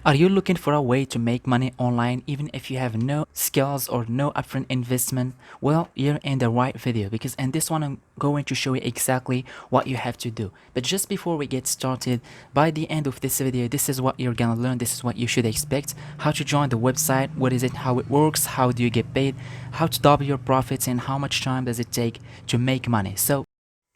Are you looking for a way to make money online even if you have no skills or no upfront investment? Well, you're in the right video because in this one I'm going to show you exactly what you have to do. But just before we get started, by the end of this video, this is what you're gonna learn, this is what you should expect, how to join the website, what is it, how it works, how do you get paid, how to double your profits, and how much time does it take to make money.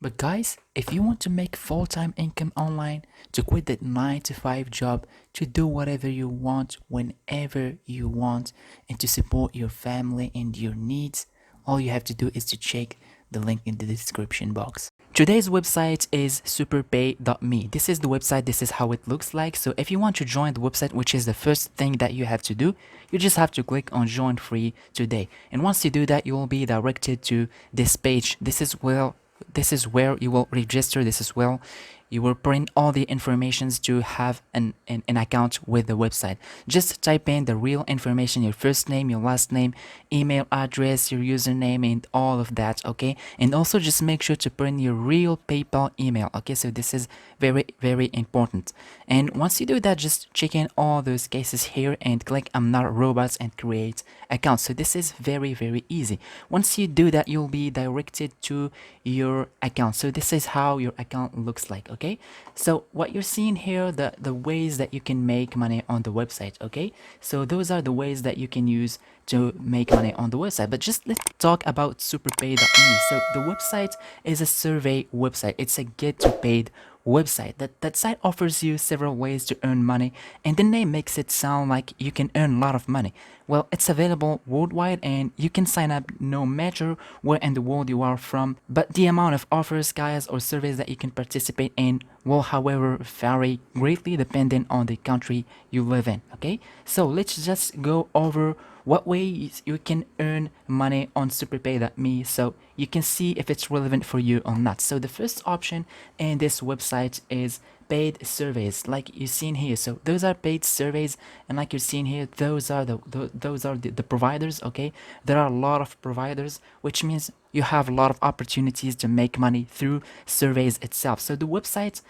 But guys, if you want to make full-time income online, to quit that 9 to 5 job, to do whatever you want whenever you want, and to support your family and your needs, all you have to do is to check the link in the description box. Today's website is superpay.me. This is the website, this is how it looks like. So if you want to join the website, which is the first thing that you have to do, you just have to click on join free today. And once you do that, you will be directed to this page. This is where you will register. This is where you will print all the informations to have an account with the website. Just type in the real information, your first name, your last name, email address, your username, and all of that, okay? And also just make sure to print your real PayPal email, okay? So this is very, very important. And once you do that, just check in all those cases here and click I'm not a robot and create account. So this is very, very easy. Once you do that, you'll be directed to your account. So this is how your account looks like, okay? So what you're seeing here, the ways that you can make money on the website, okay? So those are the ways that you can use to make money on the website. But just let's talk about superpay.me. So the website is a survey website. It's a get to paid website. That site offers you several ways to earn money, and the name makes it sound like you can earn a lot of money. Well, it's available worldwide and you can sign up no matter where in the world you are from, but the amount of offers, guys, or surveys that you can participate in will however vary greatly depending on the country you live in, okay? So let's just go over what ways you can earn money on superpay.me so you can see if it's relevant for you or not. So the first option in this website is paid surveys, like you've seen here. So those are paid surveys, and like you're seeing here, those are the providers, okay? There are a lot of providers, which means you have a lot of opportunities to make money through surveys itself. So the website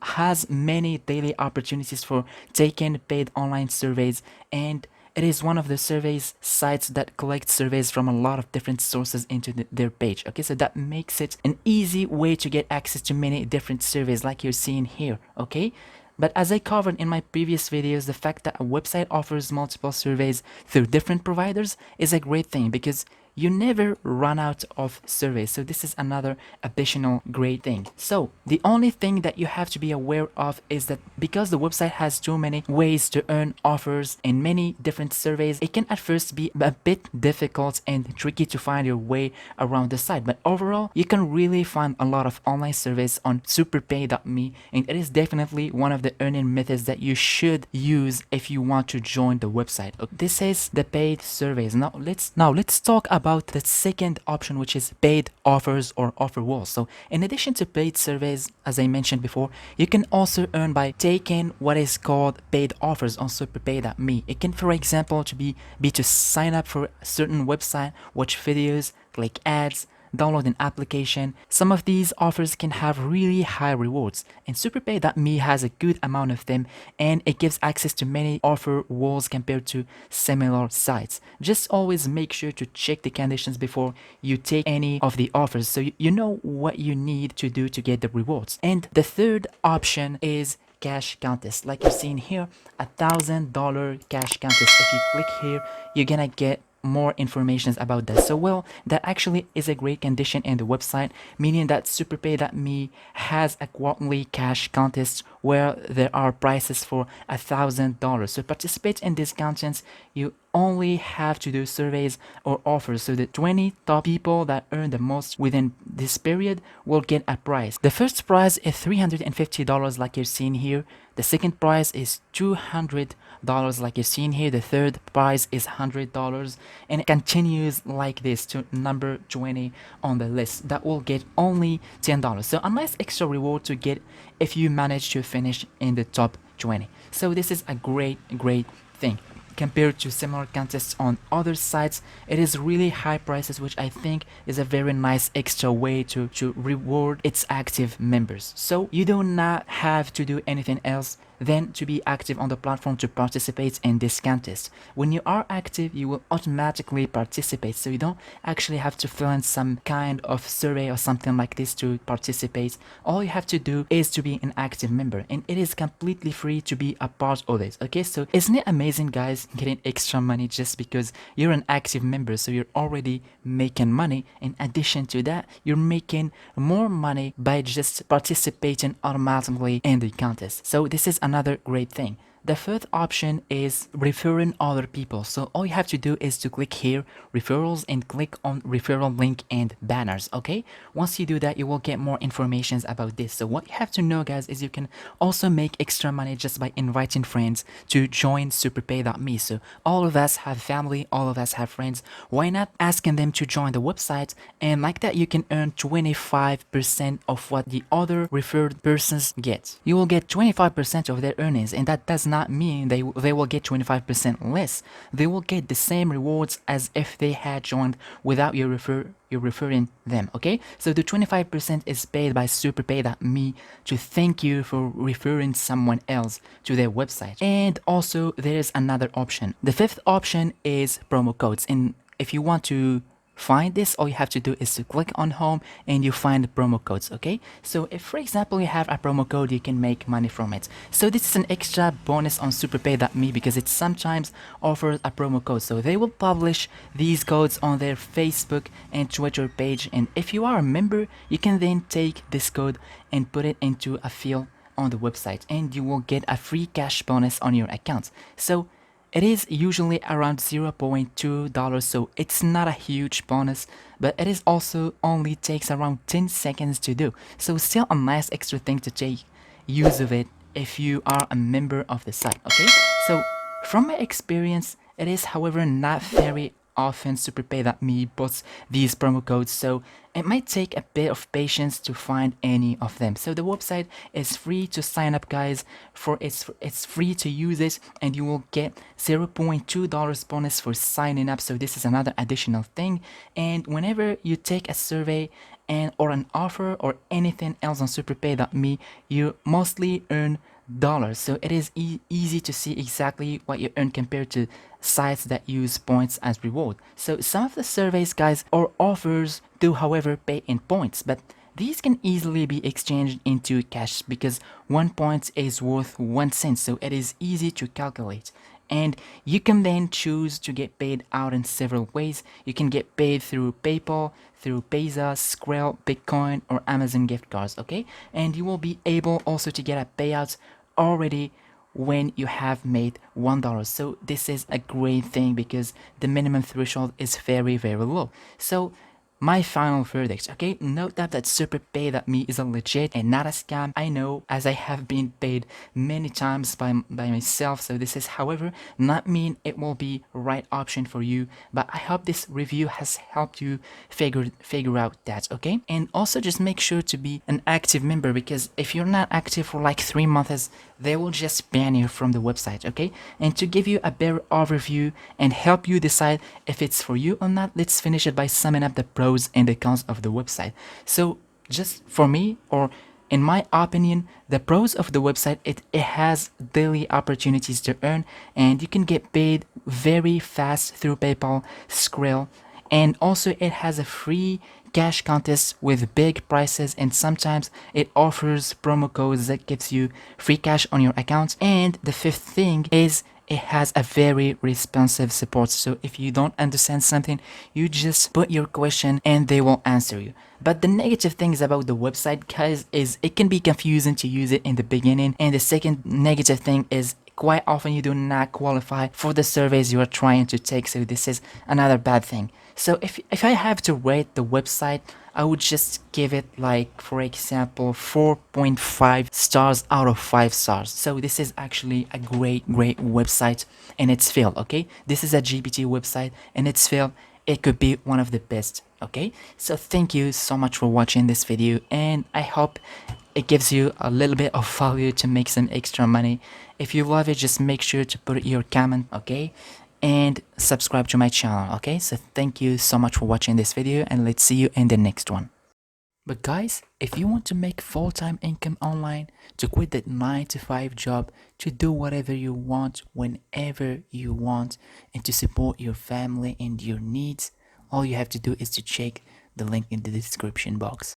has many daily opportunities for taking paid online surveys, and it is one of the surveys sites that collect surveys from a lot of different sources into their page. Okay, so that makes it an easy way to get access to many different surveys like you're seeing here. Okay, but as I covered in my previous videos, the fact that a website offers multiple surveys through different providers is a great thing because you never run out of surveys. So this is another additional great thing. So the only thing that you have to be aware of is that because the website has too many ways to earn offers and many different surveys, it can at first be a bit difficult and tricky to find your way around the site. But overall, you can really find a lot of online surveys on superpay.me, and it is definitely one of the earning methods that you should use if you want to join the website. Okay, this is the paid surveys. Now let's talk about the second option, which is paid offers or offer walls. So in addition to paid surveys, as I mentioned before, you can also earn by taking what is called paid offers on superpay.me. It can, for example, be to sign up for a certain website, watch videos, click ads, download an application. Some of these offers can have really high rewards, and superpay.me has a good amount of them, and it gives access to many offer walls compared to similar sites. Just always make sure to check the conditions before you take any of the offers so you know what you need to do to get the rewards. And the third option is cash contest. Like you're seeing here, $1,000 cash contest. If you click here, you're gonna get more information about that. So well, that actually is a great condition in the website, meaning that superpay.me has a quarterly cash contest where there are prizes for $1,000. So participate in these contests, you only have to do surveys or offers. So the 20 top people that earn the most within this period will get a prize. The first prize is $350 like you're seeing here. The second prize is $200 like you're seeing here. The third prize is $100, and it continues like this to number 20 on the list that will get only $10. So a nice extra reward to get if you manage to finish in the top 20. So this is a great thing. compared to similar contests on other sites, it is really high prices, which I think is a very nice extra way to reward its active members. So you do not have to do anything else than to be active on the platform to participate in this contest. When you are active, you will automatically participate, so you don't actually have to fill in some kind of survey or something like this to participate. All you have to do is to be an active member, and it is completely free to be a part of this. Okay, so isn't it amazing, guys, getting extra money just because you're an active member? So you're already making money. In addition to that, you're making more money by just participating automatically in the contest. So this is another great thing. The third option is referring other people. So all you have to do is to click here, referrals, and click on referral link and banners. Okay, once you do that, you will get more information about this. So what you have to know, guys, is you can also make extra money just by inviting friends to join superpay.me. So all of us have family, all of us have friends. Why not asking them to join the website, and like that you can earn 25% of what the other referred persons get. You will get 25% of their earnings, and that does not mean they will get 25% less. They will get the same rewards as if they had joined without you're referring them. Okay, so the 25% is paid by superpay.me to thank you for referring someone else to their website. And also there's another option. The fifth option is promo codes, and if you want to find this, all you have to do is to click on home and you find the promo codes. Okay, so if for example you have a promo code, you can make money from it. So this is an extra bonus on superpay.me because it sometimes offers a promo code, so they will publish these codes on their Facebook and Twitter page, and if you are a member, you can then take this code and put it into a field on the website, and you will get a free cash bonus on your account. So it is usually around $0.2, so it's not a huge bonus, but it is also only takes around 10 seconds to do. So still a nice extra thing to take use of it if you are a member of the site. Okay, so from my experience, it is however not very often superpay.me puts these promo codes, so it might take a bit of patience to find any of them. So the website is free to sign up, guys. It's free to use it, and you will get $0.2 bonus for signing up. So this is another additional thing. And whenever you take a survey or an offer or anything else on superpay.me, you mostly earn dollars, so it is easy to see exactly what you earn compared to sites that use points as reward. So some of the surveys, guys, or offers do however pay in points, but these can easily be exchanged into cash because 1 point is worth 1 cent, so it is easy to calculate. And you can then choose to get paid out in several ways. You can get paid through PayPal, through Payza, Skrill, Bitcoin, or Amazon gift cards. Okay, and you will be able also to get a payout already when you have made $1. So this is a great thing because the minimum threshold is very low. So my final verdict, okay, note that superpay.me is a legit and not a scam. I know, as I have been paid many times by myself, so this is however not mean it will be right option for you, but I hope this review has helped you figure out that. Okay, and also just make sure to be an active member, because if you're not active for like 3 months, they will just ban you from the website. Okay, and to give you a better overview and help you decide if it's for you or not, let's finish it by summing up the pros and the cons of the website. So just for me, or in my opinion, the pros of the website, it has daily opportunities to earn, and you can get paid very fast through PayPal, Skrill, and also it has a free cash contest with big prizes, and sometimes it offers promo codes that gives you free cash on your account. And the fifth thing is it has a very responsive support, so if you don't understand something, you just put your question and they will answer you. But the negative things about the website, guys, is it can be confusing to use it in the beginning, and the second negative thing is quite often you do not qualify for the surveys you are trying to take, so this is another bad thing. So if I have to rate the website, I would just give it, like, for example, 4.5 stars out of 5 stars. So this is actually a great website in its field. Okay, this is a GPT website in its field. It could be one of the best. Okay, so thank you so much for watching this video, and I hope it gives you a little bit of value to make some extra money. If you love it, just make sure to put your comment, okay? And subscribe to my channel, okay? So thank you so much for watching this video, and let's see you in the next one. But guys, if you want to make full-time income online, to quit that 9 to 5 job, to do whatever you want whenever you want, and to support your family and your needs, all you have to do is to check the link in the description box.